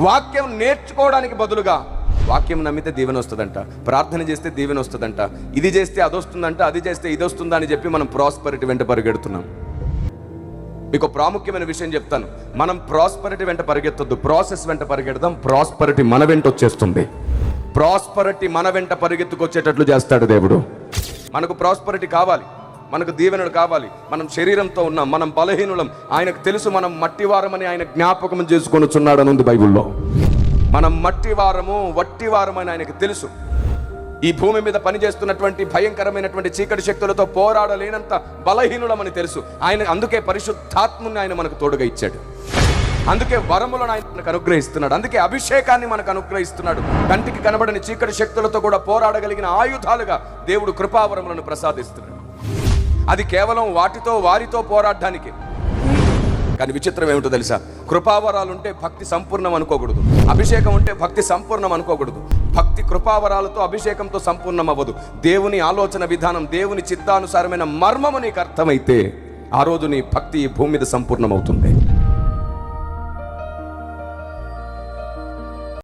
వాక్యం నేర్చుకోవడానికి బదులుగా వాక్యం నమ్మితే దీవెన వస్తుందంట, ప్రార్థన చేస్తే దీవెన వస్తుందంట, ఇది చేస్తే అది వస్తుందంట, అది చేస్తే ఇది వస్తుందా అని చెప్పి మనం ప్రాస్పరిటీ వెంట పరిగెడుతున్నాం. మీకు ప్రాముఖ్యమైన విషయం చెప్తాను, మనం ప్రాస్పరిటీ వెంట పరిగెత్తొద్దు, ప్రాసెస్ వెంట పరిగెడదాం. ప్రాస్పరిటీ మన వెంట వచ్చేస్తుంది. ప్రాస్పరిటీ మన వెంట పరిగెత్తుకొచ్చేటట్లు చేస్తాడు దేవుడు. మనకు ప్రాస్పరిటీ కావాలి, మనకు దీవెనలు కావాలి. మనం శరీరంతో ఉన్నాం, మనం బలహీనులం. ఆయనకు తెలుసు మనం మట్టివారమని ఆయన జ్ఞాపకం చేసుకొనుచున్నాడు అని ఉంది బైబిల్లో. మనం మట్టివారము, వట్టివారమని ఆయనకు తెలుసు. ఈ భూమి మీద పనిచేస్తున్నటువంటి భయంకరమైనటువంటి చీకటి శక్తులతో పోరాడలేనంత బలహీనులమని తెలుసు ఆయన. అందుకే పరిశుద్ధాత్మని ఆయన మనకు తోడుగా ఇచ్చాడు. అందుకే వరములను ఆయన మనకు అనుగ్రహిస్తున్నాడు. అందుకే అభిషేకాన్ని మనకు అనుగ్రహిస్తున్నాడు. కంటికి కనబడని చీకటి శక్తులతో కూడా పోరాడగలిగిన ఆయుధాలుగా దేవుడు కృపావరములను ప్రసాదిస్తున్నాడు. అది కేవలం వారితో పోరాడడానికి. కానీ విచిత్రం ఏమిటో తెలుసా, కృపావరాలు ఉంటే భక్తి సంపూర్ణం అనుకోకూడదు, అభిషేకం ఉంటే భక్తి సంపూర్ణం అనుకోకూడదు. భక్తి కృపావరాలతో అభిషేకంతో సంపూర్ణం అవ్వదు. దేవుని ఆలోచన విధానం, దేవుని చిత్తానుసారమైన మర్మము నీకు అర్థమైతే ఆ రోజు నీ భక్తి ఈ భూమి మీద సంపూర్ణమవుతుంది.